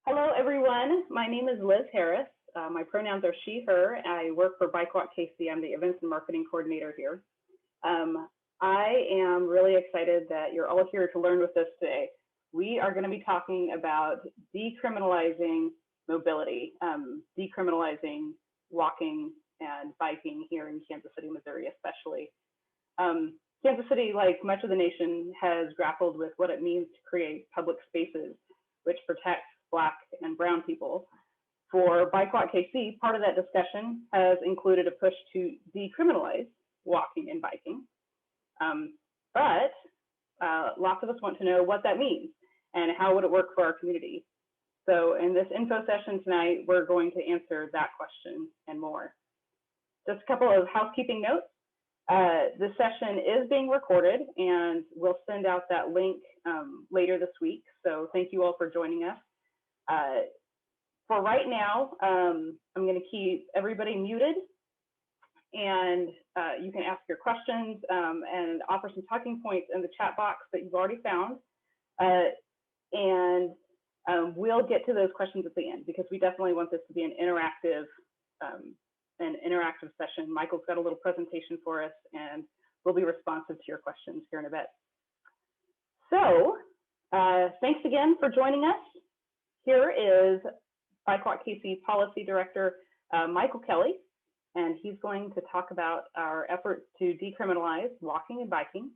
Hello, everyone. My name is Liz Harris. My pronouns are she, her. I work for BikeWalkKC. I'm the events and marketing coordinator here. I am really excited that you're all here to learn with us today. We are going to be talking about decriminalizing mobility, decriminalizing walking and biking here in Kansas City, Missouri, especially. Kansas City, like much of the nation, has grappled with what it means to create public spaces which protect Black and Brown people. For BikeWalkKC, part of that discussion has included a push to decriminalize walking and biking. But lots of us want to know what that means and how would it work for our community. So in this info session tonight, we're going to answer that question and more. Just a couple of housekeeping notes. This session is being recorded and we'll send out that link later this week. So thank you all for joining us. For right now, I'm going to keep everybody muted and you can ask your questions and offer some talking points in the chat box that you've already found. We'll get to those questions at the end because we definitely want this to be an interactive session. Michael's got a little presentation for us and we'll be responsive to your questions here in a bit. So thanks again for joining us. Here is BikeWalkKC Policy Director Michael Kelley, and he's going to talk about our efforts to decriminalize walking and biking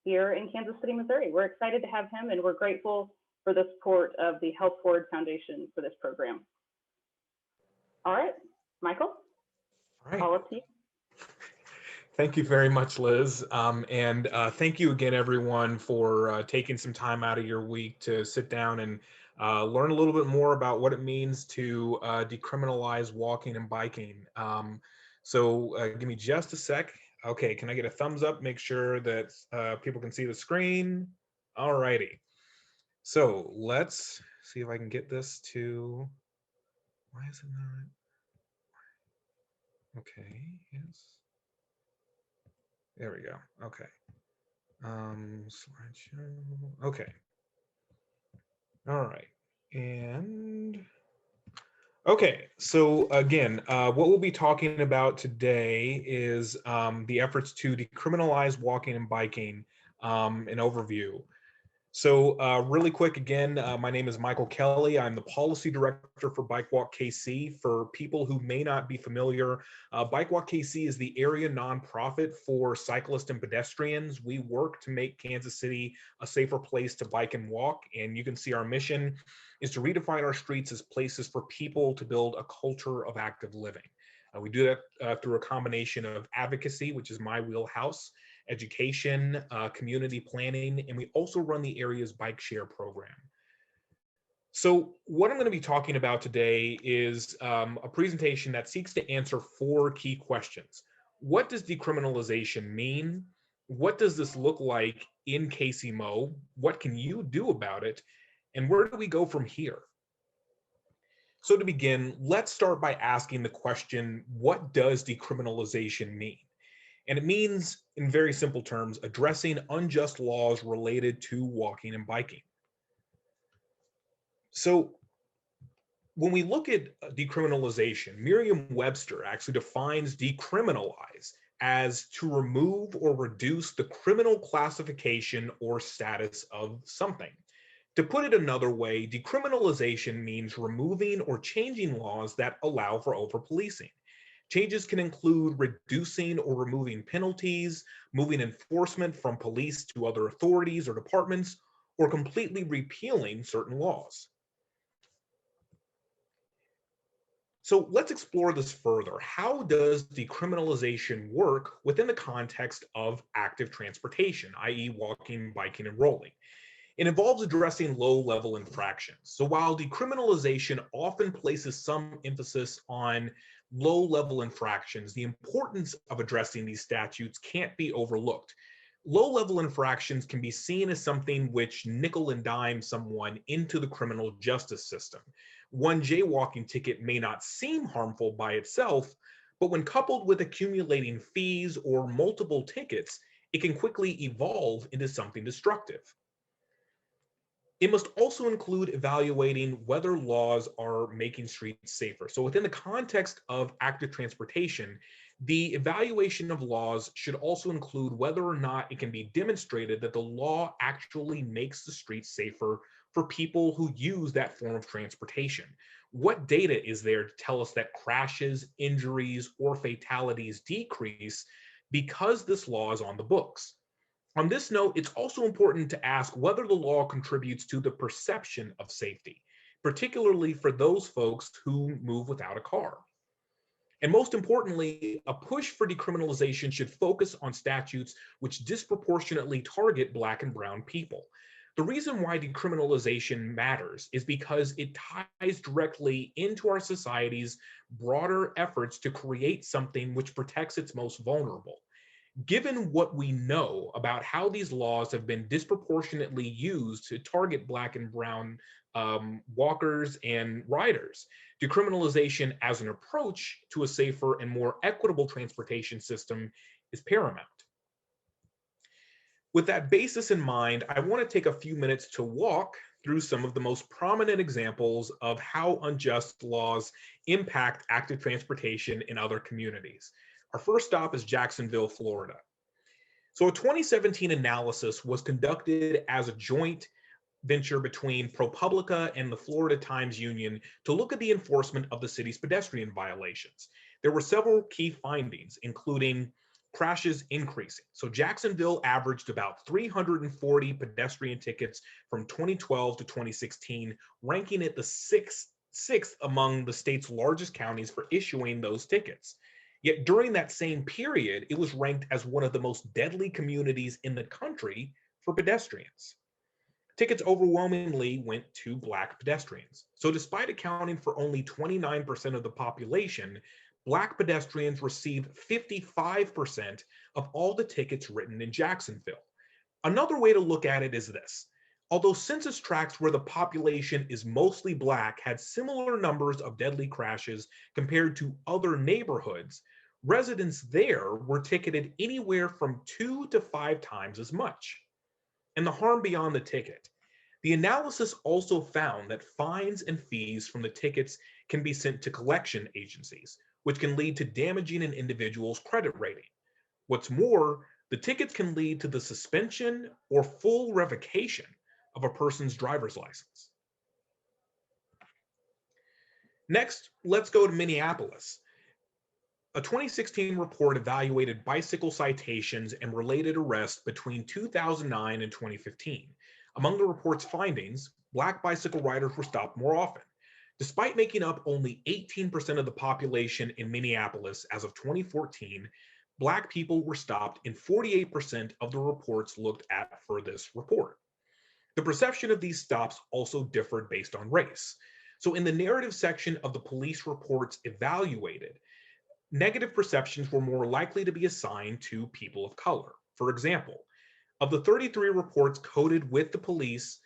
here in Kansas City, Missouri. We're excited to have him, and we're grateful for the support of the Health Forward Foundation for this program. All right, Michael, all right. All up to you. Thank you very much, Liz. Thank you again, everyone, for taking some time out of your week to sit down and learn a little bit more about what it means to decriminalize walking and biking. Give me just a sec. Okay, can I get a thumbs up? Make sure that people can see the screen. All righty. So let's see if I can get this to, why is it not? Okay, yes. There we go. Okay. Slideshow. Okay. All right. And okay, so again, what we'll be talking about today is the efforts to decriminalize walking and biking, an overview. So really quick, again, my name is Michael Kelley. I'm the Policy Director for BikeWalkKC. For people who may not be familiar, BikeWalkKC is the area nonprofit for cyclists and pedestrians. We work to make Kansas City a safer place to bike and walk. And you can see our mission is to redefine our streets as places for people to build a culture of active living. We do that through a combination of advocacy, which is my wheelhouse, education, community planning, and we also run the area's bike share program. So what I'm going to be talking about today is a presentation that seeks to answer 4 key questions. What does decriminalization mean? What does this look like in KCMO? What can you do about it? And where do we go from here? So to begin, let's start by asking the question, what does decriminalization mean? And it means, in very simple terms, addressing unjust laws related to walking and biking. So when we look at decriminalization, Merriam-Webster actually defines decriminalize as to remove or reduce the criminal classification or status of something. To put it another way, decriminalization means removing or changing laws that allow for over-policing. Changes can include reducing or removing penalties, moving enforcement from police to other authorities or departments, or completely repealing certain laws. So let's explore this further. How does decriminalization work within the context of active transportation, i.e. walking, biking, and rolling? It involves addressing low-level infractions. So while decriminalization often places some emphasis on low-level infractions, the importance of addressing these statutes can't be overlooked. Low-level infractions can be seen as something which nickel and dime someone into the criminal justice system. One jaywalking ticket may not seem harmful by itself, but when coupled with accumulating fees or multiple tickets, it can quickly evolve into something destructive. It must also include evaluating whether laws are making streets safer. So within the context of active transportation, the evaluation of laws should also include whether or not it can be demonstrated that the law actually makes the streets safer for people who use that form of transportation. What data is there to tell us that crashes, injuries, or fatalities decrease because this law is on the books? On this note, it's also important to ask whether the law contributes to the perception of safety, particularly for those folks who move without a car. And most importantly, a push for decriminalization should focus on statutes which disproportionately target Black and Brown people. The reason why decriminalization matters is because it ties directly into our society's broader efforts to create something which protects its most vulnerable. Given what we know about how these laws have been disproportionately used to target Black and Brown walkers and riders, decriminalization as an approach to a safer and more equitable transportation system is paramount. With that basis in mind, I want to take a few minutes to walk through some of the most prominent examples of how unjust laws impact active transportation in other communities. Our first stop is Jacksonville, Florida. So a 2017 analysis was conducted as a joint venture between ProPublica and the Florida Times Union to look at the enforcement of the city's pedestrian violations. There were several key findings, including crashes increasing. So Jacksonville averaged about 340 pedestrian tickets from 2012 to 2016, ranking it the sixth among the state's largest counties for issuing those tickets. Yet during that same period, it was ranked as one of the most deadly communities in the country for pedestrians. Tickets overwhelmingly went to Black pedestrians. So despite accounting for only 29% of the population, Black pedestrians received 55% of all the tickets written in Jacksonville. Another way to look at it is this. Although census tracts where the population is mostly Black had similar numbers of deadly crashes compared to other neighborhoods, residents there were ticketed anywhere from 2 to 5 times as much. And the harm beyond the ticket. The analysis also found that fines and fees from the tickets can be sent to collection agencies, which can lead to damaging an individual's credit rating. What's more, the tickets can lead to the suspension or full revocation of a person's driver's license. Next, let's go to Minneapolis. A 2016 report evaluated bicycle citations and related arrests between 2009 and 2015. Among the report's findings, Black bicycle riders were stopped more often. Despite making up only 18% of the population in Minneapolis as of 2014, Black people were stopped in 48% of the reports looked at for this report. The perception of these stops also differed based on race. So in the narrative section of the police reports evaluated, negative perceptions were more likely to be assigned to people of color. For example, of the 33 reports coded with the police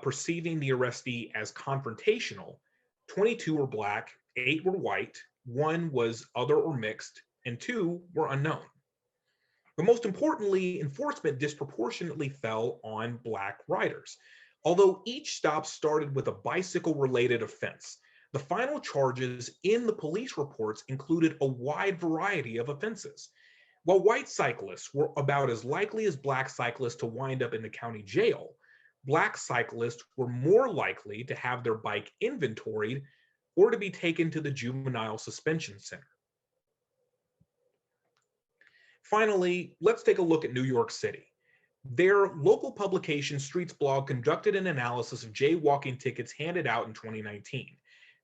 perceiving the arrestee as confrontational, 22 were Black, 8 were white, 1 was other or mixed, and 2 were unknown. But most importantly, enforcement disproportionately fell on Black riders. Although each stop started with a bicycle-related offense, the final charges in the police reports included a wide variety of offenses. While white cyclists were about as likely as Black cyclists to wind up in the county jail, Black cyclists were more likely to have their bike inventoried or to be taken to the juvenile suspension center. Finally, let's take a look at New York City. Their local publication, Streets Blog, conducted an analysis of jaywalking tickets handed out in 2019.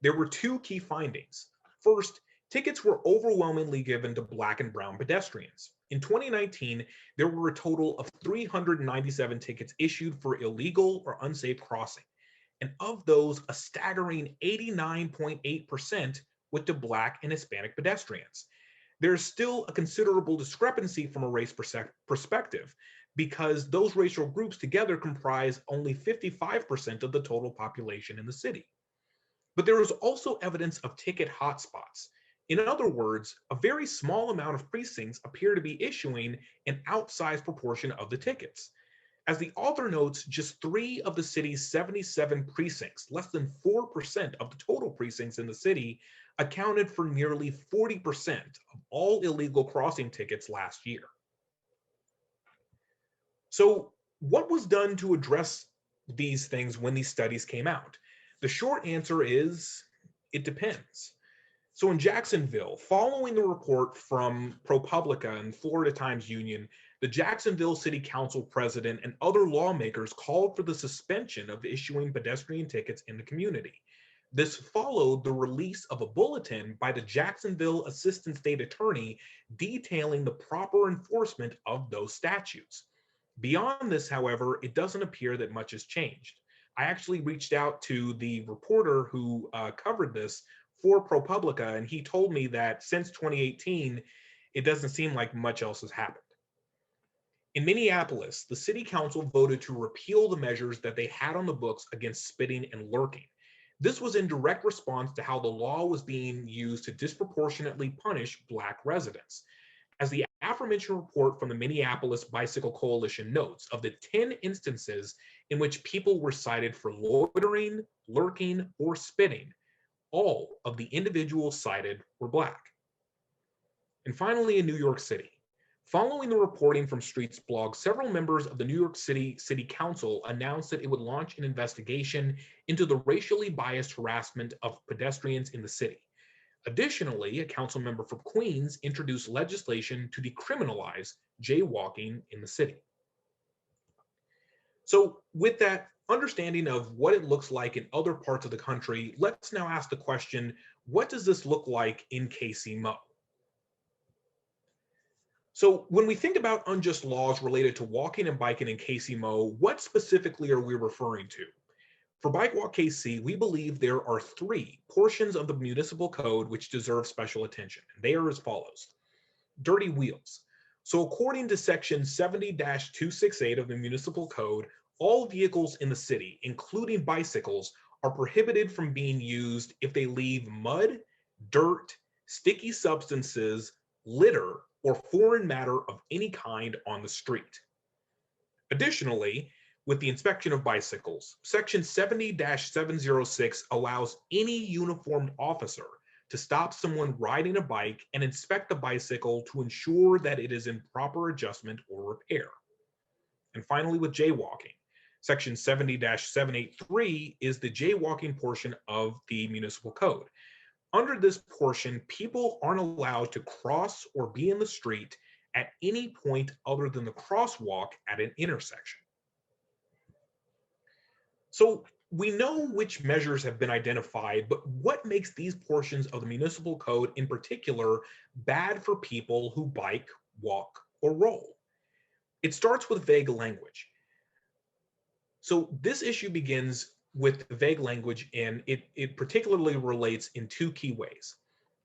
There were 2 key findings. First, tickets were overwhelmingly given to Black and Brown pedestrians. In 2019, there were a total of 397 tickets issued for illegal or unsafe crossing. And of those, a staggering 89.8% went to Black and Hispanic pedestrians. There's still a considerable discrepancy from a race perspective because those racial groups together comprise only 55% of the total population in the city. But there is also evidence of ticket hotspots. In other words, a very small amount of precincts appear to be issuing an outsized proportion of the tickets. As the author notes, just 3 of the city's 77 precincts, less than 4% of the total precincts in the city, accounted for nearly 40% of all illegal crossing tickets last year. So, what was done to address these things when these studies came out? The short answer is it depends. So in Jacksonville, following the report from ProPublica and Florida Times Union, the Jacksonville City Council president and other lawmakers called for the suspension of issuing pedestrian tickets in the community. This followed the release of a bulletin by the Jacksonville Assistant State Attorney detailing the proper enforcement of those statutes. Beyond this, however, it doesn't appear that much has changed. I actually reached out to the reporter who covered this for ProPublica, and he told me that since 2018, it doesn't seem like much else has happened. In Minneapolis, the city council voted to repeal the measures that they had on the books against spitting and lurking. This was in direct response to how the law was being used to disproportionately punish Black residents. As the aforementioned report from the Minneapolis Bicycle Coalition notes, of the 10 instances in which people were cited for loitering, lurking, or spitting, all of the individuals cited were Black. And finally, in New York City, following the reporting from Streets blog, several members of the New York City City Council announced that it would launch an investigation into the racially biased harassment of pedestrians in the city. Additionally, a council member from Queens introduced legislation to decriminalize jaywalking in the city. So with that understanding of what it looks like in other parts of the country, let's now ask the question, what does this look like in KCMO? So when we think about unjust laws related to walking and biking in KCMO, what specifically are we referring to? For BikeWalkKC, we believe there are 3 portions of the municipal code which deserve special attention. They are as follows. Dirty wheels. So according to section 70-268 of the municipal code, all vehicles in the city, including bicycles, are prohibited from being used if they leave mud, dirt, sticky substances, litter, or foreign matter of any kind on the street. Additionally, with the inspection of bicycles, section 70-706 allows any uniformed officer to stop someone riding a bike and inspect the bicycle to ensure that it is in proper adjustment or repair. And finally, with jaywalking, section 70-783 is the jaywalking portion of the municipal code. Under this portion, people aren't allowed to cross or be in the street at any point other than the crosswalk at an intersection. So we know which measures have been identified, but what makes these portions of the municipal code in particular bad for people who bike, walk, or roll? It starts with vague language. So this issue begins with vague language, and it particularly relates in 2 key ways.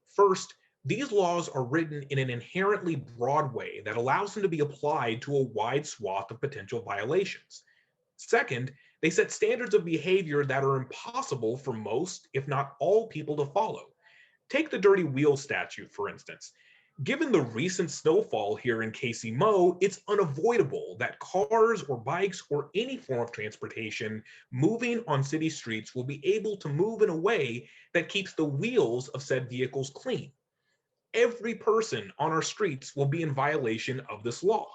First, these laws are written in an inherently broad way that allows them to be applied to a wide swath of potential violations. Second, they set standards of behavior that are impossible for most, if not all, people to follow. Take the dirty wheel statute, for instance. Given the recent snowfall here in KCMO, it's unavoidable that cars or bikes or any form of transportation moving on city streets will be able to move in a way that keeps the wheels of said vehicles clean. Every person on our streets will be in violation of this law.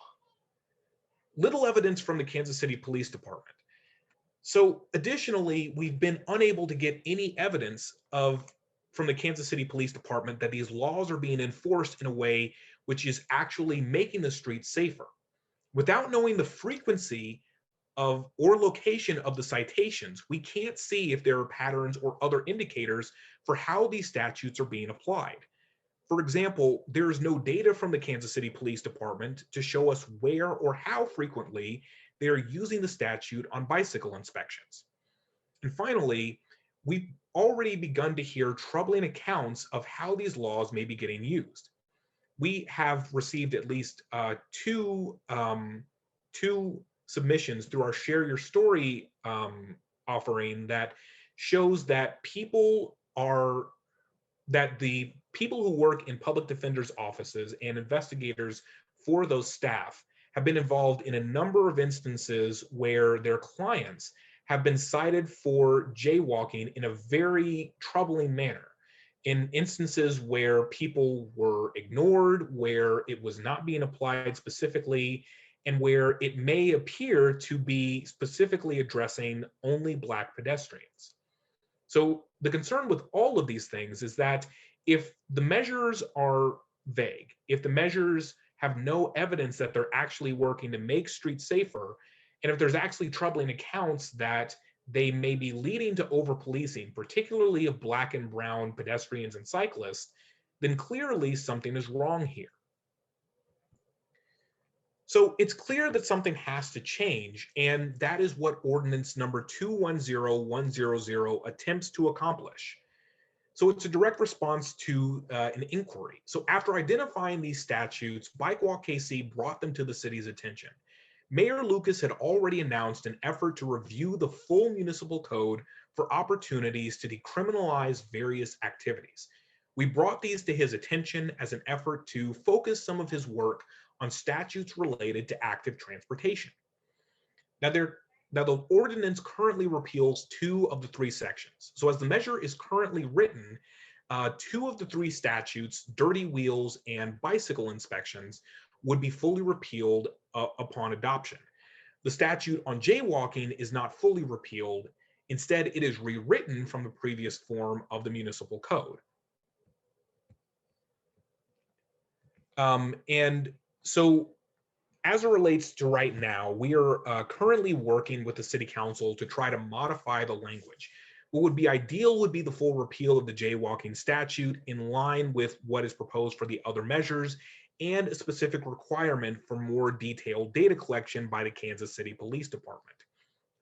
Little evidence from the Kansas City Police Department. So additionally, we've been unable to get any evidence from the Kansas City Police Department that these laws are being enforced in a way which is actually making the streets safer. Without knowing the frequency of or location of the citations, we can't see if there are patterns or other indicators for how these statutes are being applied. For example, there is no data from the Kansas City Police Department to show us where or how frequently they are using the statute on bicycle inspections. And finally, we've already begun to hear troubling accounts of how these laws may be getting used. We have received at least two submissions through our Share Your Story offering that shows that the people who work in public defenders' offices and investigators for those staff have been involved in a number of instances where their clients have been cited for jaywalking in a very troubling manner. In instances where people were ignored, where it was not being applied specifically, and where it may appear to be specifically addressing only Black pedestrians. So the concern with all of these things is that if the measures are vague, if the measures have no evidence that they're actually working to make streets safer, and if there's actually troubling accounts that they may be leading to over-policing, particularly of Black and brown pedestrians and cyclists, then clearly something is wrong here. So it's clear that something has to change, and that is what Ordinance number 210100 attempts to accomplish. So it's a direct response to an inquiry. So after identifying these statutes, BikeWalkKC brought them to the city's attention. Mayor Lucas had already announced an effort to review the full municipal code for opportunities to decriminalize various activities. We brought these to his attention as an effort to focus some of his work on statutes related to active transportation. Now, the ordinance currently repeals 2 of the 3 sections. So as the measure is currently written, 2 of the 3 statutes, dirty wheels and bicycle inspections, would be fully repealed upon adoption. The statute on jaywalking is not fully repealed. Instead, it is rewritten from the previous form of the municipal code. And so as it relates to right now, we are currently working with the city council to try to modify the language. What would be ideal would be the full repeal of the jaywalking statute in line with what is proposed for the other measures and a specific requirement for more detailed data collection by the Kansas City Police Department.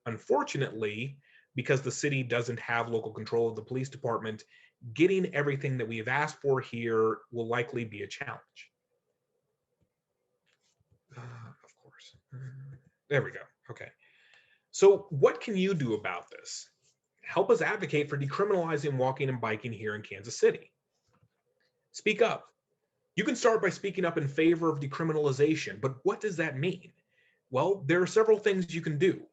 Unfortunately, because the city doesn't have local control of the police department, getting everything that we have asked for here will likely be a challenge. Of course. There we go. Okay. So what can you do about this? Help us advocate for decriminalizing walking and biking here in Kansas City. Speak up. You can start by speaking up in favor of decriminalization, but what does that mean? Well, there are several things you can do.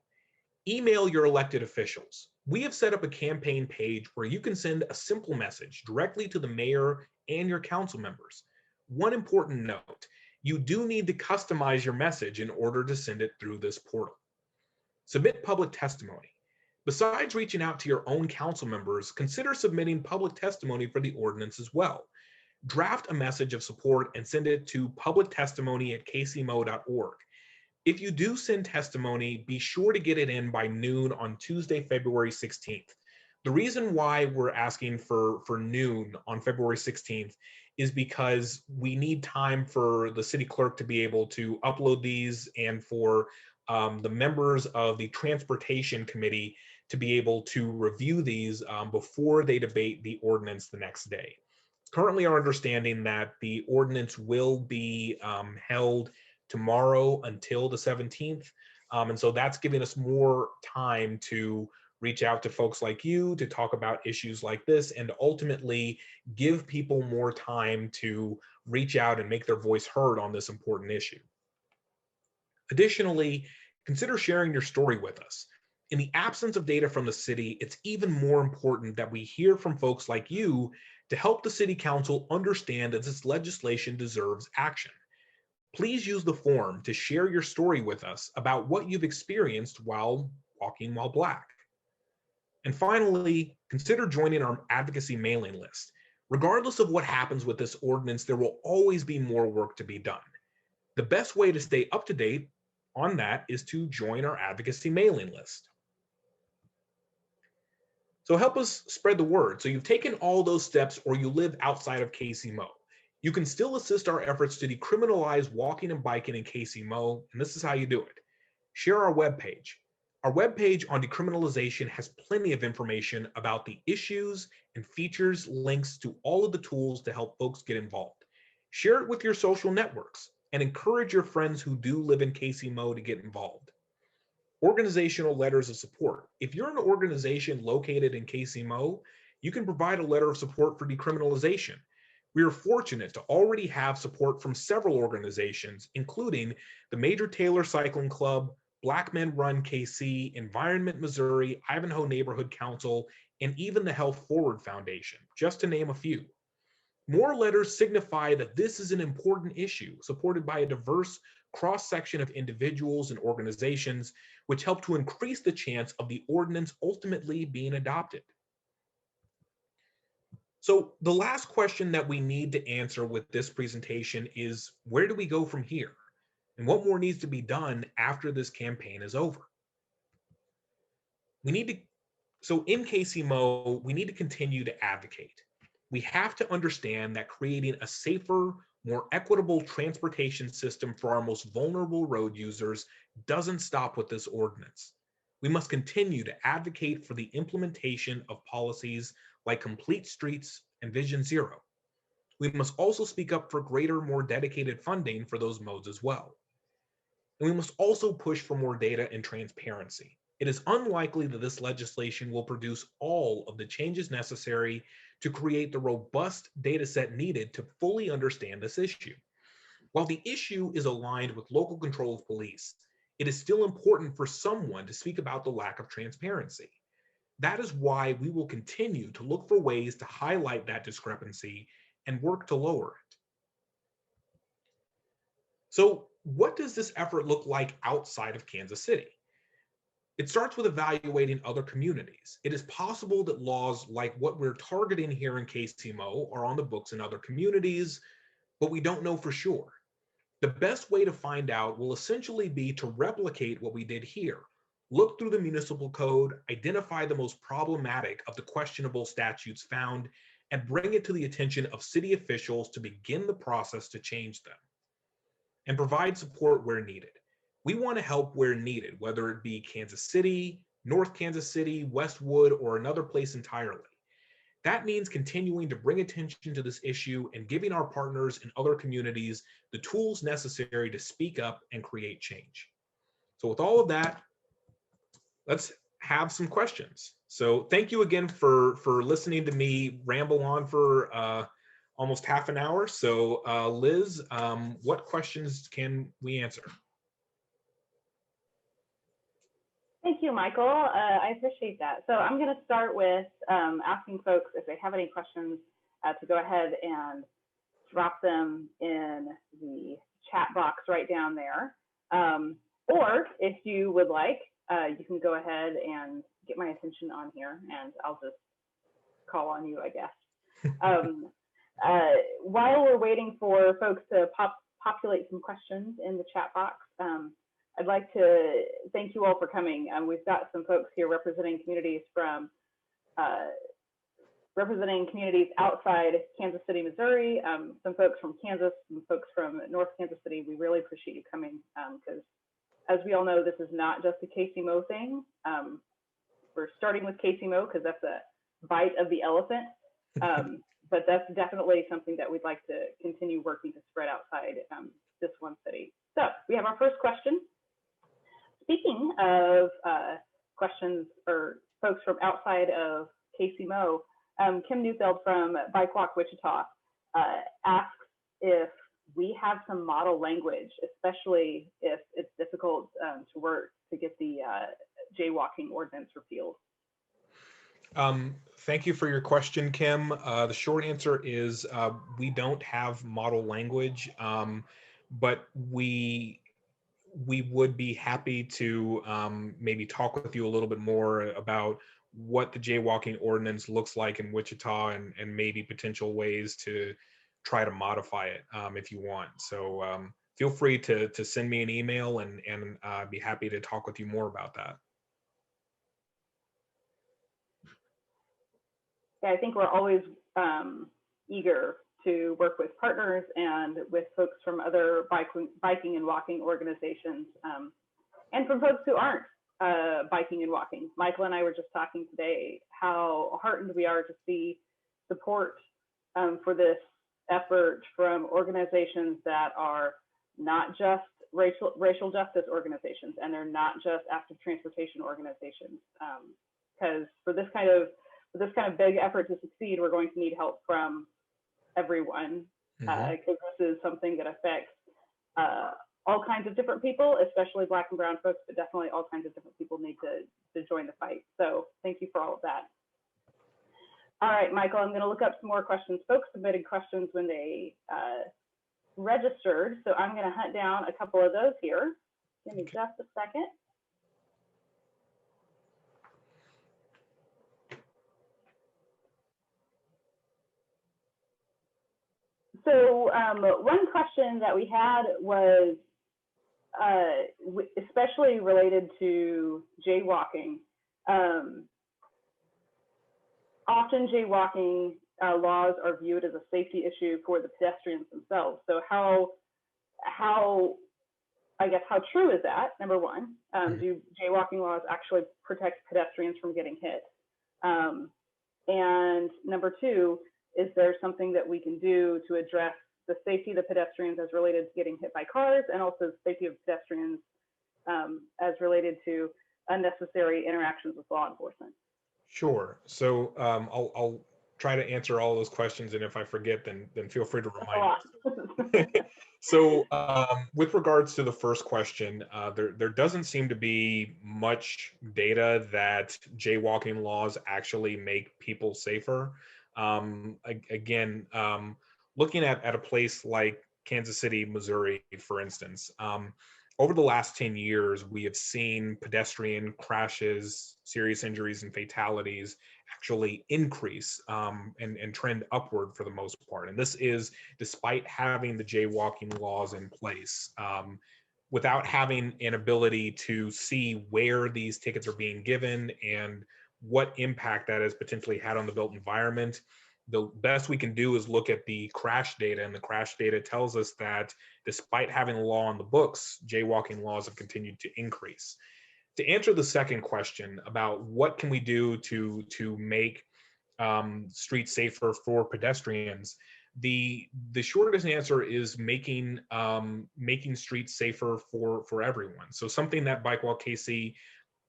Email your elected officials. We have set up a campaign page where you can send a simple message directly to the mayor and your council members. One important note, you do need to customize your message in order to send it through this portal. Submit public testimony. Besides reaching out to your own council members, consider submitting public testimony for the ordinance as well. Draft a message of support and send it to publictestimony@kcmo.org. If you do send testimony, be sure to get it in by noon on Tuesday, February 16th. The reason why we're asking for noon on February 16th is because we need time for the city clerk to be able to upload these and for the members of the transportation committee to be able to review these before they debate the ordinance the next day. Currently, our understanding that the ordinance will be held tomorrow until the 17th. And so that's giving us more time to reach out to folks like you to talk about issues like this and ultimately give people more time to reach out and make their voice heard on this important issue. Additionally, consider sharing your story with us. In the absence of data from the city, it's even more important that we hear from folks like you to help the city council understand that this legislation deserves action. Please use the form to share your story with us about what you've experienced while walking while Black. And finally, consider joining our advocacy mailing list. Regardless of what happens with this ordinance, there will always be more work to be done. The best way to stay up to date on that is to join our advocacy mailing list. So help us spread the word. So you've taken all those steps or you live outside of KCMO. You can still assist our efforts to decriminalize walking and biking in KCMO, and this is how you do it. Share our webpage. Our webpage on decriminalization has plenty of information about the issues and features, links to all of the tools to help folks get involved. Share it with your social networks and encourage your friends who do live in KCMO to get involved. Organizational letters of support. If you're an organization located in KCMO, you can provide a letter of support for decriminalization. We are fortunate to already have support from several organizations, including the Major Taylor Cycling Club, Black Men Run KC, Environment Missouri, Ivanhoe Neighborhood Council, and even the Health Forward Foundation, just to name a few. More letters signify that this is an important issue, supported by a diverse cross-section of individuals and organizations, which help to increase the chance of the ordinance ultimately being adopted. So the last question that we need to answer with this presentation is, where do we go from here? And what more needs to be done after this campaign is over? So in KCMO, we need to continue to advocate. We have to understand that creating a safer, more equitable transportation system for our most vulnerable road users doesn't stop with this ordinance. We must continue to advocate for the implementation of policies like Complete Streets and Vision Zero. We must also speak up for greater, more dedicated funding for those modes as well. And we must also push for more data and transparency. It is unlikely that this legislation will produce all of the changes necessary to create the robust data set needed to fully understand this issue. While the issue is aligned with local control of police, it is still important for someone to speak about the lack of transparency. That is why we will continue to look for ways to highlight that discrepancy and work to lower it. So, what does this effort look like outside of Kansas City? It starts with evaluating other communities. It is possible that laws like what we're targeting here in KCMO are on the books in other communities, but we don't know for sure. The best way to find out will essentially be to replicate what we did here. Look through the municipal code, identify the most problematic of the questionable statutes found, and bring it to the attention of city officials to begin the process to change them, and provide support where needed. We want to help where needed, whether it be Kansas City, North Kansas City, Westwood, or another place entirely. That means continuing to bring attention to this issue and giving our partners in other communities the tools necessary to speak up and create change. So with all of that, let's have some questions. So thank you again for listening to me ramble on for almost half an hour. So Liz, what questions can we answer? Thank you, Michael. I appreciate that. So I'm going to start with asking folks if they have any questions to go ahead and drop them in the chat box right down there. Or if you would like, you can go ahead and get my attention on here and I'll just call on you, I guess. While we're waiting for folks to populate some questions in the chat box, I'd like to thank you all for coming. We've got some folks here representing communities outside Kansas City, Missouri, some folks from Kansas, some folks from North Kansas City. We really appreciate you coming because as we all know, this is not just a KCMO thing. We're starting with KCMO because that's a bite of the elephant, but that's definitely something that we'd like to continue working to spread outside this one city. So we have our first question. Speaking of questions for folks from outside of KCMO, Kim Neufeld from BikeWalk Wichita asks if we have some model language, especially if it's difficult to work to get the jaywalking ordinance repealed. Thank you for your question, Kim. The short answer is we don't have model language, but we would be happy to maybe talk with you a little bit more about what the jaywalking ordinance looks like in Wichita and maybe potential ways to try to modify it if you want. So feel free to send me an email and be happy to talk with you more about that. Yeah, I think we're always eager to work with partners and with folks from other biking and walking organizations and from folks who aren't biking and walking. Michael and I were just talking today how heartened we are to see support for this effort from organizations that are not just racial justice organizations and they're not just active transportation organizations. Because for this kind of big effort to succeed, we're going to need help from everyone, Mm-hmm. because this is something that affects all kinds of different people, especially Black and brown folks, but definitely all kinds of different people need to join the fight. So thank you for all of that. All right, Michael, I'm going to look up some more questions. Folks submitted questions when they registered, so I'm going to hunt down a couple of those here. Give me just a second. So one question that we had was especially related to jaywalking. Often jaywalking laws are viewed as a safety issue for the pedestrians themselves. So how I guess how true is that? Number one, do jaywalking laws actually protect pedestrians from getting hit? And number two, is there something that we can do to address the safety of the pedestrians as related to getting hit by cars, and also the safety of pedestrians as related to unnecessary interactions with law enforcement? Sure. So I'll try to answer all those questions, and if I forget, then feel free to remind me. So with regards to the first question, there doesn't seem to be much data that jaywalking laws actually make people safer. Again, looking at a place like Kansas City, Missouri, for instance, over the last 10 years, we have seen pedestrian crashes, serious injuries, and fatalities actually increase and trend upward for the most part. And this is despite having the jaywalking laws in place. Without having an ability to see where these tickets are being given and what impact that has potentially had on the built environment, the best we can do is look at the crash data, and the crash data tells us that despite having a law on the books, jaywalking laws have continued to increase. To answer the second question about what can we do to make streets safer for pedestrians, the shortest answer is making streets safer for everyone. So something that BikeWalkKC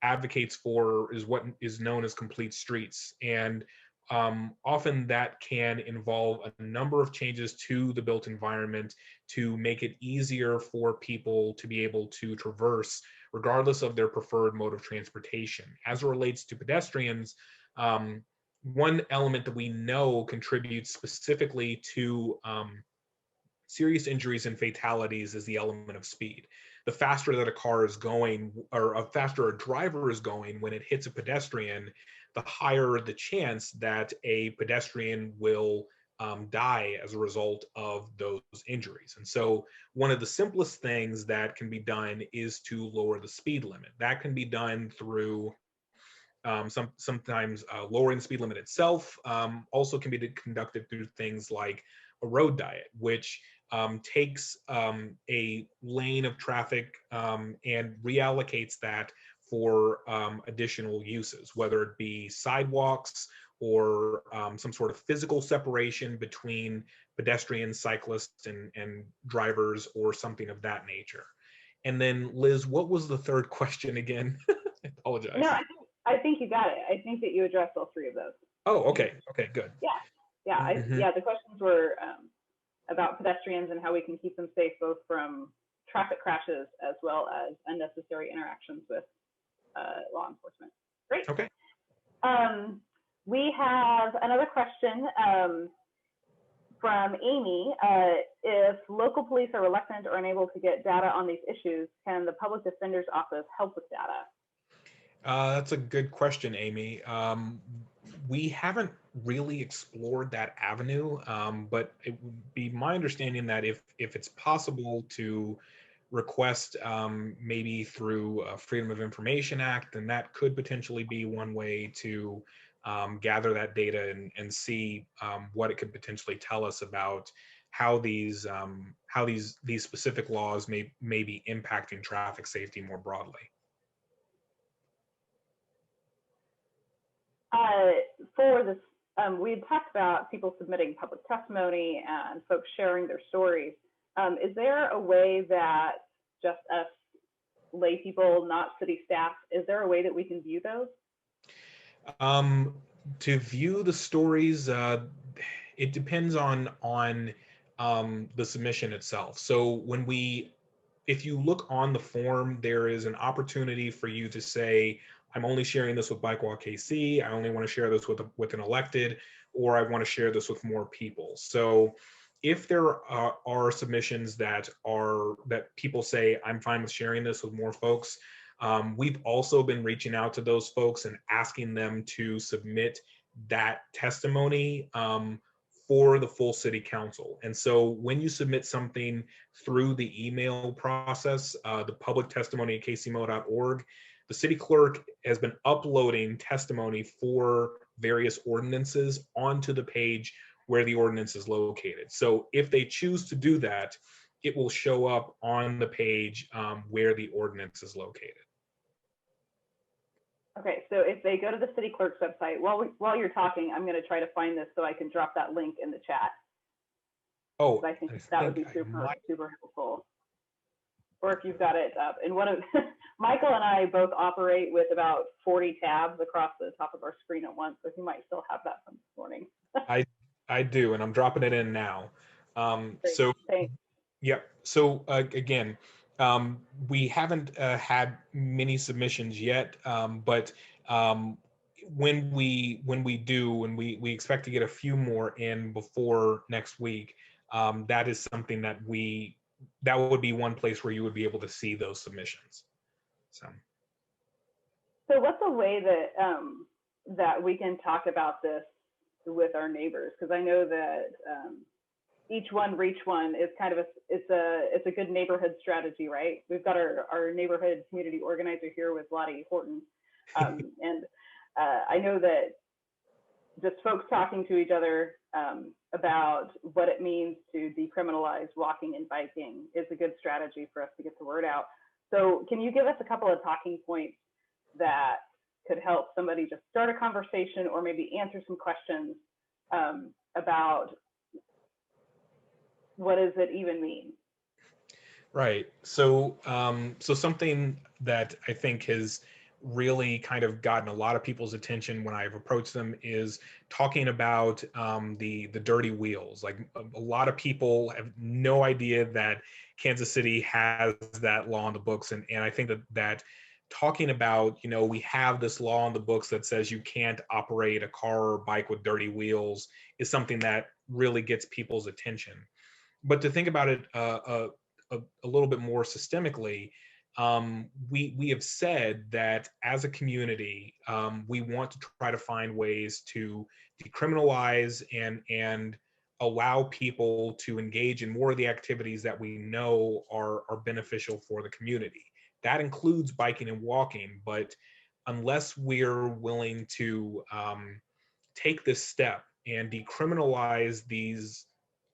advocates for is what is known as complete streets, and often that can involve a number of changes to the built environment to make it easier for people to be able to traverse regardless of their preferred mode of transportation. As it relates to pedestrians, one element that we know contributes specifically to serious injuries and fatalities is the element of speed. The faster that a car is going, or a faster a driver is going when it hits a pedestrian, the higher the chance that a pedestrian will die as a result of those injuries. And so one of the simplest things that can be done is to lower the speed limit. That can be done through sometimes lowering the speed limit itself. Also can be conducted through things like a road diet, which takes a lane of traffic and reallocates that for additional uses, whether it be sidewalks or some sort of physical separation between pedestrians, cyclists, and drivers, or something of that nature. And then, Liz, what was the third question again? I apologize. No, I think you got it. I think that you addressed all three of those. Oh, okay. Okay, good. Yeah. The questions were about pedestrians and how we can keep them safe, both from traffic crashes as well as unnecessary interactions with law enforcement. Great. Okay. We have another question from Amy. If local police are reluctant or unable to get data on these issues, can the Public Defender's Office help with data? That's a good question, Amy. We haven't really explored that avenue, but it would be my understanding that if it's possible to request maybe through a Freedom of Information Act, then that could potentially be one way to gather that data and see what it could potentially tell us about how these specific laws may be impacting traffic safety more broadly. For this, we had talked about people submitting public testimony and folks sharing their stories. Is there a way that just us lay people, not city staff, is there a way that we can view those? To view the stories, it depends on the submission itself. So if you look on the form, there is an opportunity for you to say, I'm only sharing this with BikeWalkKC. I only want to share this with an elected, or I want to share this with more people. So if there are submissions that people say, I'm fine with sharing this with more folks, we've also been reaching out to those folks and asking them to submit that testimony for the full city council. And so when you submit something through the email process, the public testimony at kcmo.org, the city clerk has been uploading testimony for various ordinances onto the page where the ordinance is located. So if they choose to do that, it will show up on the page where the ordinance is located. Okay, so if they go to the city clerk's website, while you're talking, I'm going to try to find this so I can drop that link in the chat. Oh, I think that would be super helpful. Or if you've got it up. And Michael and I both operate with about 40 tabs across the top of our screen at once, so he might still have that from this morning. I do, and I'm dropping it in now. So, thanks. Yep. So again, we haven't had many submissions yet, but when we do, and we expect to get a few more in before next week, that is something that would be one place where you would be able to see those submissions. So what's a way that that we can talk about this with our neighbors? Because I know that each one reach one is kind of it's a good neighborhood strategy, right? We've got our neighborhood community organizer here with Lottie Horton, and I know that just folks talking to each other about what it means to decriminalize walking and biking is a good strategy for us to get the word out. So can you give us a couple of talking points that could help somebody just start a conversation or maybe answer some questions about what does it even mean? Right. So so something that I think has really kind of gotten a lot of people's attention when I've approached them is talking about the dirty wheels. Like a lot of people have no idea that Kansas City has that law in the books, and I think that talking about, we have this law in the books that says you can't operate a car or bike with dirty wheels is something that really gets people's attention. But to think about it a little bit more systemically, we have said that as a community, we want to try to find ways to decriminalize and allow people to engage in more of the activities that we know are beneficial for the community. That includes biking and walking, but unless we're willing to take this step and decriminalize these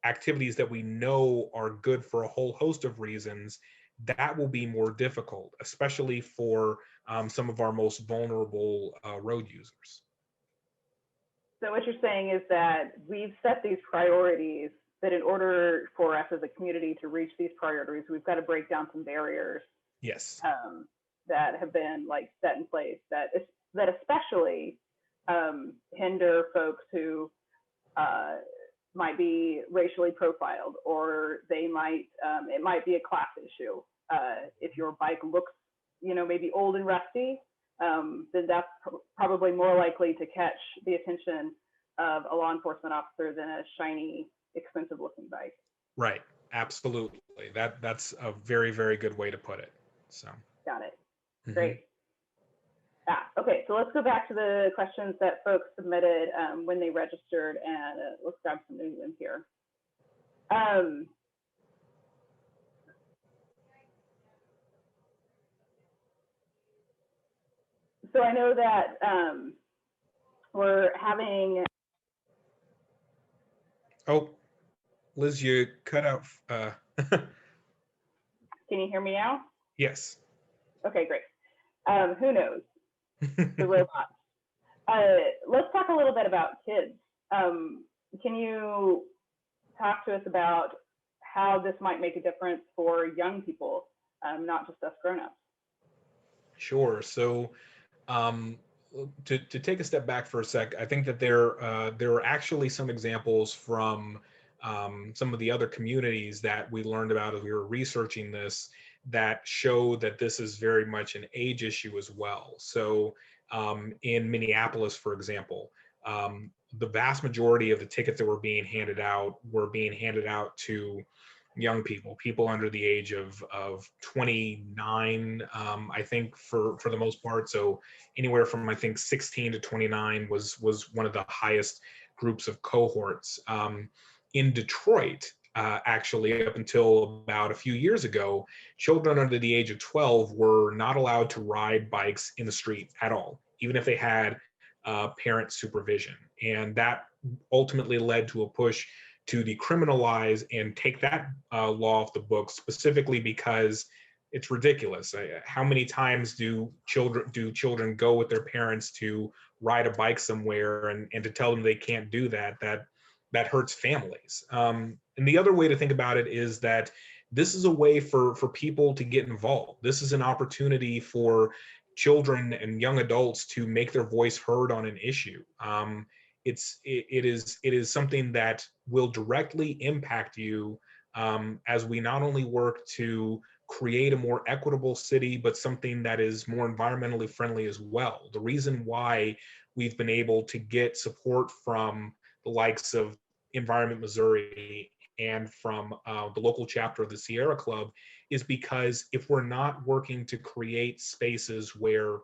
activities that we know are good for a whole host of reasons, that will be more difficult, especially for some of our most vulnerable road users. So what you're saying is that we've set these priorities, that in order for us as a community to reach these priorities, we've got to break down some barriers. Yes. That have been set in place that especially hinder folks who might be racially profiled, or they might it might be a class issue. If your bike looks, maybe old and rusty, then that's probably more likely to catch the attention of a law enforcement officer than a shiny, expensive-looking bike. Right. Absolutely. That's a very, very good way to put it. So. Got it. Great. Okay, so let's go back to the questions that folks submitted when they registered, and let's grab some new ones here. So I know that we're having. Oh, Liz, you cut out. Can you hear me now? Yes. Okay, great. Who knows? The robots. Let's talk a little bit about kids. Can you talk to us about how this might make a difference for young people, not just us grown-ups? Sure. So to take a step back for a sec, I think that there are actually some examples from some of the other communities that we learned about as we were researching this that show that this is very much an age issue as well. So in Minneapolis, for example, the vast majority of the tickets that were being handed out to young people, people under the age of 29, I think for the most part. So anywhere from I think 16 to 29 was one of the highest groups of cohorts. In Detroit, actually, up until about a few years ago, children under the age of 12 were not allowed to ride bikes in the street at all, even if they had parent supervision. And that ultimately led to a push to decriminalize and take that law off the books, specifically because it's ridiculous. How many times do children go with their parents to ride a bike somewhere and to tell them they can't do that? That hurts families. And the other way to think about it is that this is a way for people to get involved. This is an opportunity for children and young adults to make their voice heard on an issue. It is something that will directly impact you, as we not only work to create a more equitable city, but something that is more environmentally friendly as well. The reason why we've been able to get support from the likes of Environment Missouri and from the local chapter of the Sierra Club is because if we're not working to create spaces where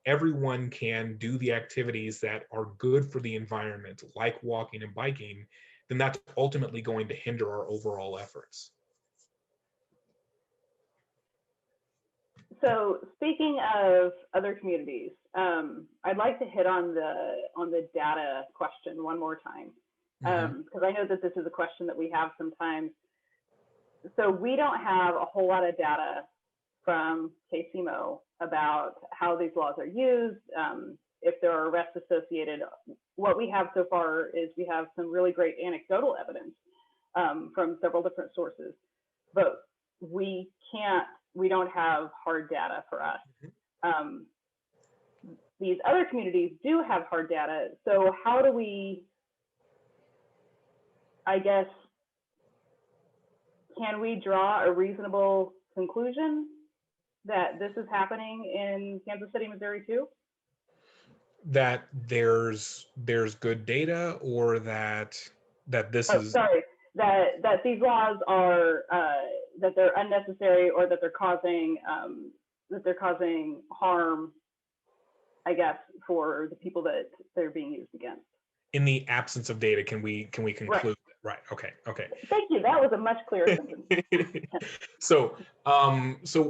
everyone can do the activities that are good for the environment, like walking and biking, then that's ultimately going to hinder our overall efforts. So speaking of other communities, I'd like to hit on the data question one more time, because I know that this is a question that we have sometimes. So we don't have a whole lot of data from KCMO about how these laws are used, if there are arrests associated. What we have so far is we have some really great anecdotal evidence from several different sources, but we don't have hard data for us. These other communities do have hard data. So how do we, I guess, can we draw a reasonable conclusion that this is happening in Kansas City, Missouri too? That there's good data, or that this is sorry, that these laws are that they're unnecessary, or that they're causing harm, I guess, for the people that they're being used against. In the absence of data, can we conclude? Right. Okay. Thank you. That was a much clearer sentence. So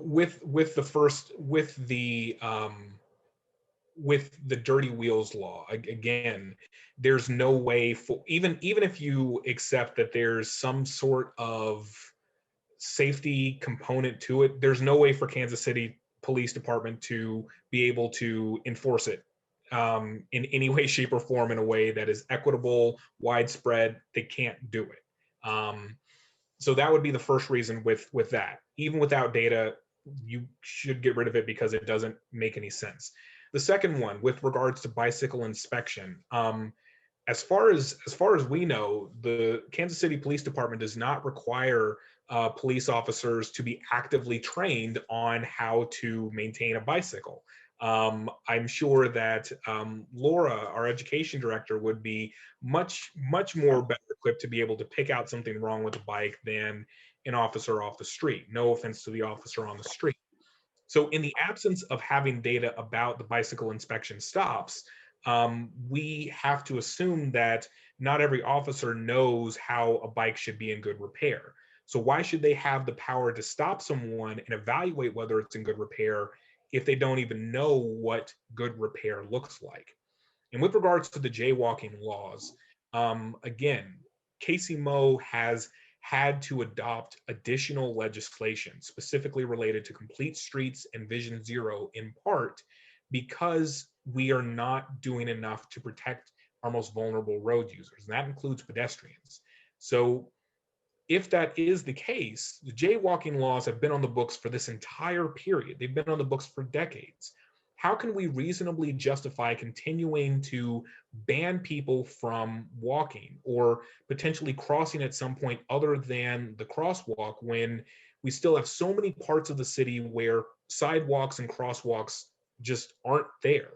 with the dirty wheels law, again, there's no way for, even if you accept that there's some sort of safety component to it, there's no way for Kansas City Police Department to be able to enforce it in any way, shape, or form in a way that is equitable, widespread. They can't do it. So that would be the first reason with that. Even without data, you should get rid of it because it doesn't make any sense. The second one, with regards to bicycle inspection, as far as we know, the Kansas City Police Department does not require police officers to be actively trained on how to maintain a bicycle. I'm sure that Laura, our education director, would be much more better equipped to be able to pick out something wrong with a bike than an officer off the street. No offense to the officer on the street. So in the absence of having data about the bicycle inspection stops, we have to assume that not every officer knows how a bike should be in good repair. So why should they have the power to stop someone and evaluate whether it's in good repair if they don't even know what good repair looks like? And with regards to the jaywalking laws, again, KCMO has had to adopt additional legislation specifically related to complete streets and Vision Zero, in part because we are not doing enough to protect our most vulnerable road users, and that includes pedestrians. So if that is the case, the jaywalking laws have been on the books for this entire period. They've been on the books for decades. how can we reasonably justify continuing to ban people from walking or potentially crossing at some point other than the crosswalk when we still have so many parts of the city where sidewalks and crosswalks just aren't there,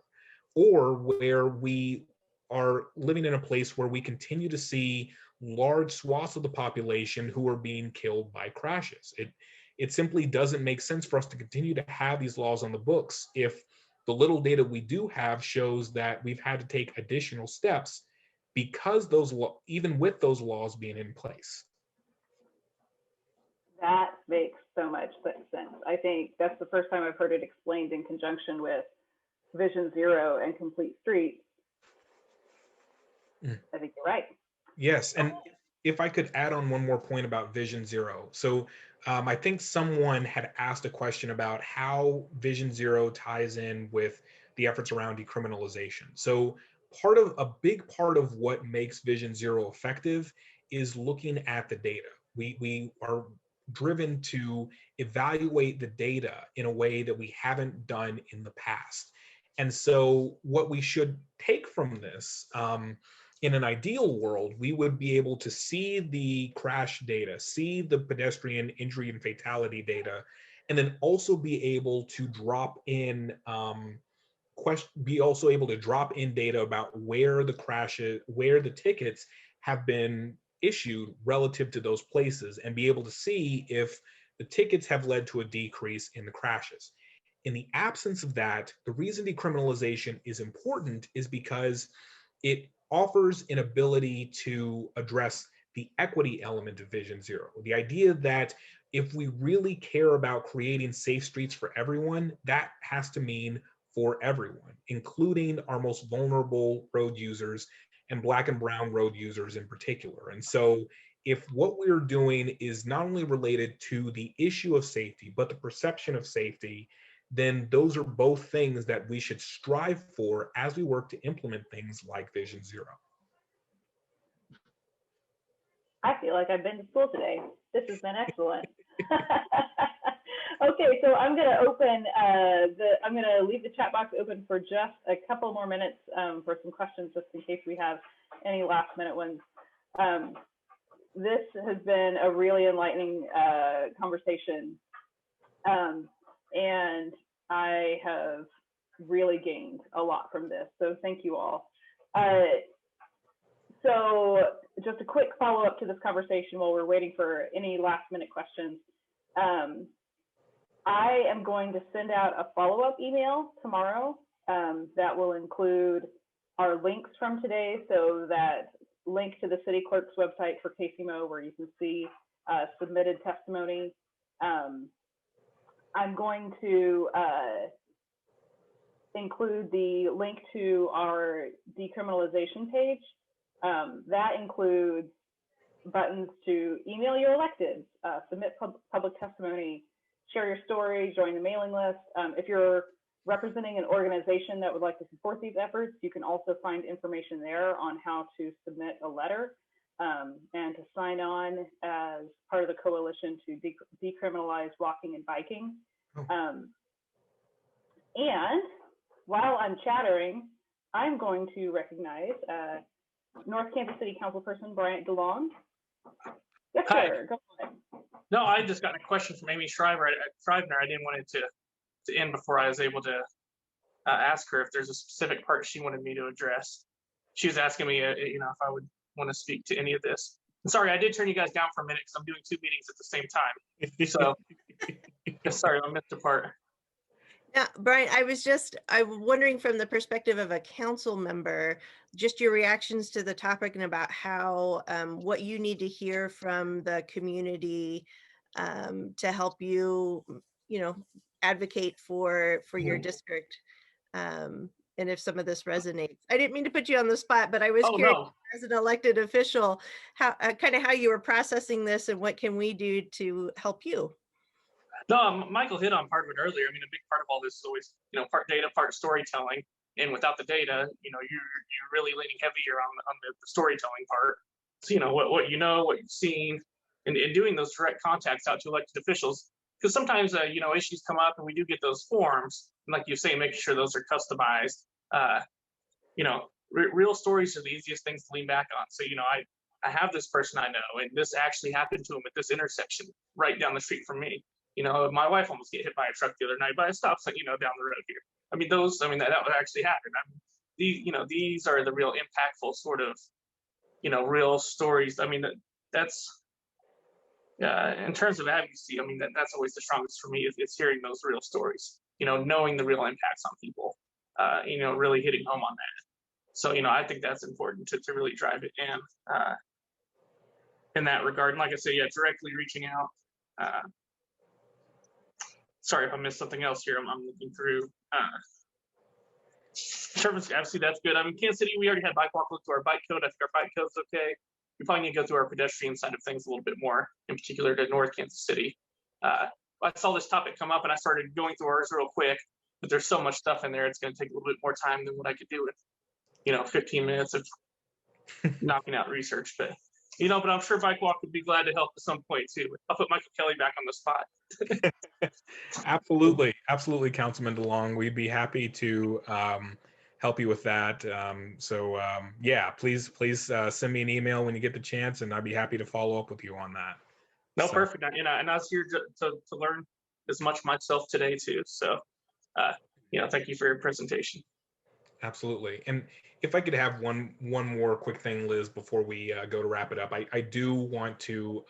or where we are living in a place where we continue to see large swaths of the population who are being killed by crashes. It simply doesn't make sense for us to continue to have these laws on the books if the little data we do have shows that we've had to take additional steps because even with those laws being in place. That makes so much sense. I think that's the first time I've heard it explained in conjunction with Vision Zero and Complete Streets. I think you're right. Yes, and if I could add on one more point about Vision Zero. So I think someone had asked a question about how Vision Zero ties in with the efforts around decriminalization. So a big part of what makes Vision Zero effective is looking at the data. We are driven to evaluate the data in a way that we haven't done in the past. And so what we should take from this, in an ideal world, we would be able to see the crash data, see the pedestrian injury and fatality data, and then also be able to drop in data about where the tickets have been issued relative to those places, and be able to see if the tickets have led to a decrease in the crashes. In the absence of that, the reason decriminalization is important is because it offers an ability to address the equity element of Vision Zero. The idea that if we really care about creating safe streets for everyone, that has to mean for everyone, including our most vulnerable road users and Black and brown road users in particular. And so if what we're doing is not only related to the issue of safety, but the perception of safety, then those are both things that we should strive for as we work to implement things like Vision Zero. I feel like I've been to school today. This has been excellent. Okay, so I'm going to leave the chat box open for just a couple more minutes for some questions, just in case we have any last minute ones. This has been a really enlightening conversation, and I have really gained a lot from this. So thank you all. So just a quick follow up to this conversation while we're waiting for any last minute questions. I am going to send out a follow-up email tomorrow that will include our links from today, so that link to the city clerk's website for KCMO where you can see submitted testimony. I'm going to include the link to our decriminalization page. That includes buttons to email your electeds, submit public testimony, share your story, join the mailing list. If you're representing an organization that would like to support these efforts, you can also find information there on how to submit a letter and to sign on as part of the coalition to decriminalize walking and biking. And while I'm chattering, I'm going to recognize North Kansas City Councilperson Bryant DeLong. Yes, sir. Go ahead. No, I just got a question from Amy Shriver. I didn't want it to end before I was able to ask her if there's a specific part she wanted me to address. She was asking me, if I would want to speak to any of this. And sorry, I did turn you guys down for a minute because I'm doing 2 meetings at the same time. So, sorry, I missed a part. Now, Brian, I'm wondering from the perspective of a council member, just your reactions to the topic and about how what you need to hear from the community to help you, advocate for your district. And if some of this resonates. I didn't mean to put you on the spot, but I was curious, as an elected official, how you were processing this and what can we do to help you? No, Michael hit on part of it earlier. I mean, a big part of all this is always, part data, part storytelling. And without the data, you're really leaning heavier on the storytelling part. So, what what you've seen, and doing those direct contacts out to elected officials, because sometimes you know, issues come up and we do get those forms, and like you say, making sure those are customized. You know, real stories are the easiest things to lean back on. So, you know, I have this person I know, and this actually happened to him at this intersection right down the street from me. You know, my wife almost get hit by a truck the other night by a stop sign, you know, down the road here. I mean, that would actually happen. I mean, you know, these are the real impactful sort of, you know, real stories. I mean, that's in terms of advocacy. I mean, that's always the strongest for me is hearing those real stories. You know, knowing the real impacts on people. You know, really hitting home on that. So, you know, I think that's important to really drive it in that regard. And like I say, yeah, directly reaching out. Sorry if I missed something else here. I'm looking through. Obviously, that's good. I mean, Kansas City, we already had bike walk look through our bike code. I think our bike code's okay. We probably need to go through our pedestrian side of things a little bit more, in particular to North Kansas City. I saw this topic come up and I started going through ours real quick, but there's so much stuff in there. It's going to take a little bit more time than what I could do in, you know, 15 minutes of knocking out research. But, you know, but I'm sure Bike Walk would be glad to help at some point too. I'll put Michael Kelley back on the spot. Absolutely, Councilman DeLong. We'd be happy to help you with that. Yeah, please send me an email when you get the chance, and I'd be happy to follow up with you on that. No, perfect. And I was here to learn as much myself today too. So, you know, thank you for your presentation. Absolutely. And if I could have one more quick thing, Liz, before we go to wrap it up, I do want to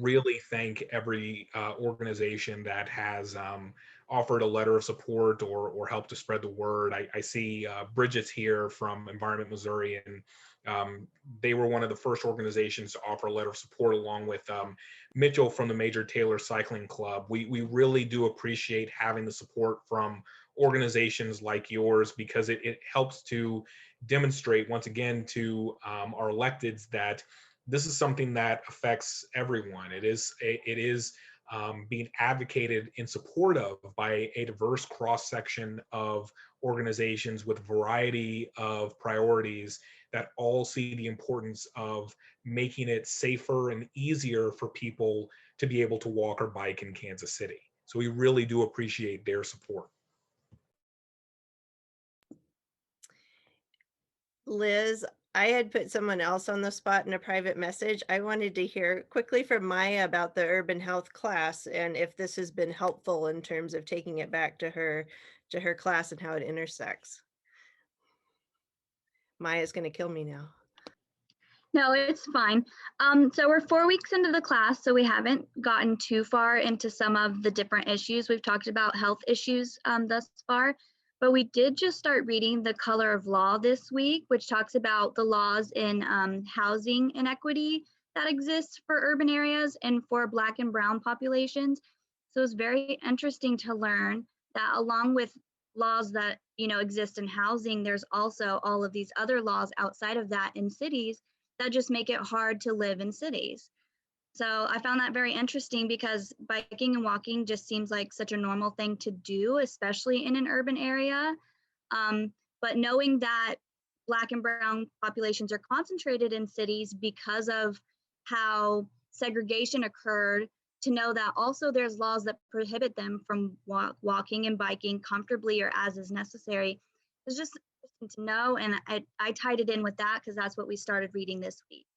really thank every organization that has offered a letter of support or helped to spread the word. I see Bridget's here from Environment Missouri, and they were one of the first organizations to offer a letter of support, along with Mitchell from the Major Taylor Cycling Club. We really do appreciate having the support from organizations like yours, because it helps to demonstrate once again to our electeds that this is something that affects everyone. It is being advocated in support of by a diverse cross-section of organizations with a variety of priorities that all see the importance of making it safer and easier for people to be able to walk or bike in Kansas City. So we really do appreciate their support. Liz, I had put someone else on the spot in a private message. I wanted to hear quickly from Maya about the urban health class and if this has been helpful in terms of taking it back to her class and how it intersects. Maya's going to kill me now. No, it's fine. So we're 4 weeks into the class, so we haven't gotten too far into some of the different issues. We've talked about health issues thus far. But we did just start reading The Color of Law this week, which talks about the laws in housing inequity that exists for urban areas and for Black and Brown populations. So it's very interesting to learn that along with laws that, you know, exist in housing, there's also all of these other laws outside of that in cities that just make it hard to live in cities. So I found that very interesting because biking and walking just seems like such a normal thing to do, especially in an urban area. But knowing that Black and Brown populations are concentrated in cities because of how segregation occurred, to know that also there's laws that prohibit them from walking and biking comfortably or as is necessary. It's just interesting to know, and I tied it in with that because that's what we started reading this week.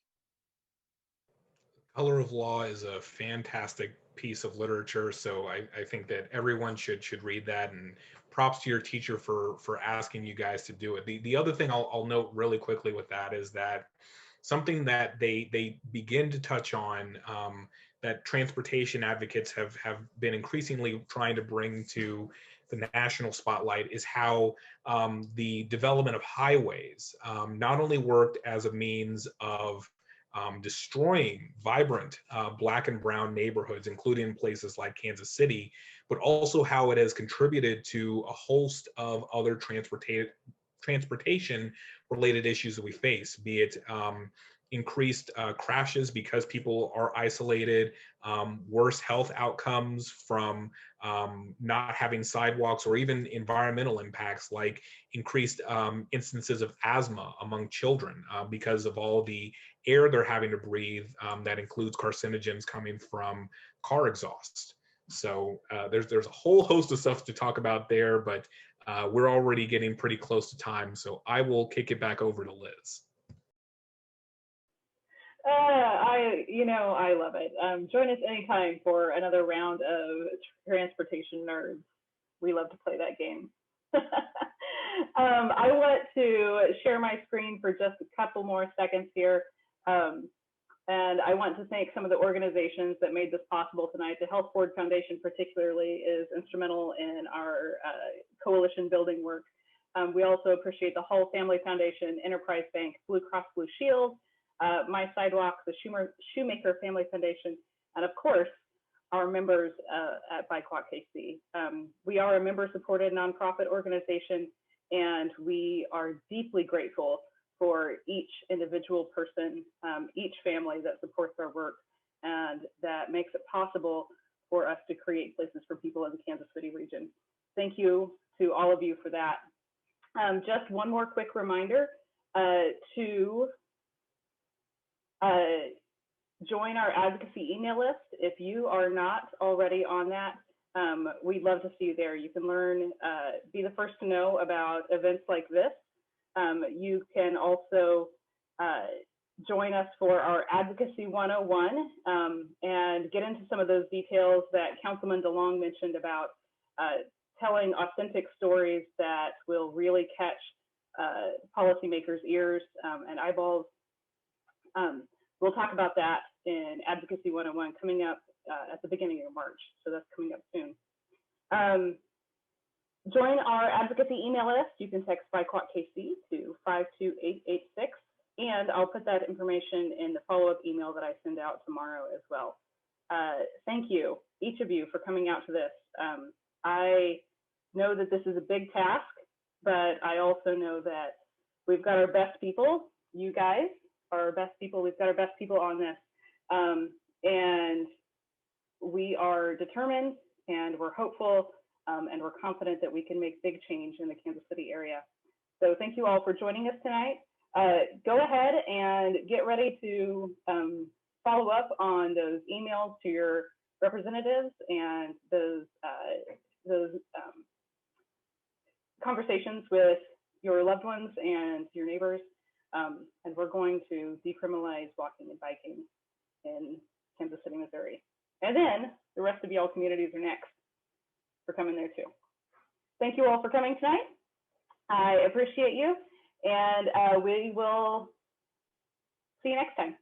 Color of Law is a fantastic piece of literature, so I think that everyone should read that, and props to your teacher for asking you guys to do it. The other thing I'll note really quickly with that is that something that they begin to touch on, that transportation advocates have been increasingly trying to bring to the national spotlight, is how the development of highways not only worked as a means of destroying vibrant Black and Brown neighborhoods, including places like Kansas City, but also how it has contributed to a host of other transportation related issues that we face, be it increased crashes because people are isolated, worse health outcomes from not having sidewalks, or even environmental impacts like increased instances of asthma among children because of all the air they're having to breathe that includes carcinogens coming from car exhaust. So there's a whole host of stuff to talk about there, but we're already getting pretty close to time. So I will kick it back over to Liz. I love it. Join us anytime for another round of transportation nerds. We love to play that game. I want to share my screen for just a couple more seconds here. And I want to thank some of the organizations that made this possible tonight. The Health Board Foundation particularly is instrumental in our coalition building work. We also appreciate the Hull Family Foundation, Enterprise Bank, Blue Cross Blue Shield, My Sidewalk, the Shoemaker Family Foundation, and of course, our members at BikeWalkKC. We are a member-supported nonprofit organization, and we are deeply grateful for each individual person, each family that supports our work, and that makes it possible for us to create places for people in the Kansas City region. Thank you to all of you for that. Just one more quick reminder to join our advocacy email list. If you are not already on that, we'd love to see you there. You can learn, be the first to know about events like this. You can also join us for our Advocacy 101 and get into some of those details that Councilman DeLong mentioned about telling authentic stories that will really catch policymakers' ears and eyeballs. We'll talk about that in Advocacy 101 coming up at the beginning of March, so that's coming up soon. Join our advocacy email list. You can text BikeWalkKC to 52886, and I'll put that information in the follow-up email that I send out tomorrow as well. Thank you, each of you, for coming out to this. I know that this is a big task, but I also know that we've got our best people. You guys are our best people. We've got our best people on this. And we are determined, and we're hopeful, and we're confident that we can make big change in the Kansas City area. So thank you all for joining us tonight. Go ahead and get ready to follow up on those emails to your representatives and those conversations with your loved ones and your neighbors. And we're going to decriminalize walking and biking in Kansas City, Missouri. And then the rest of y'all communities are next for coming there too. Thank you all for coming tonight. I appreciate you, and we will see you next time.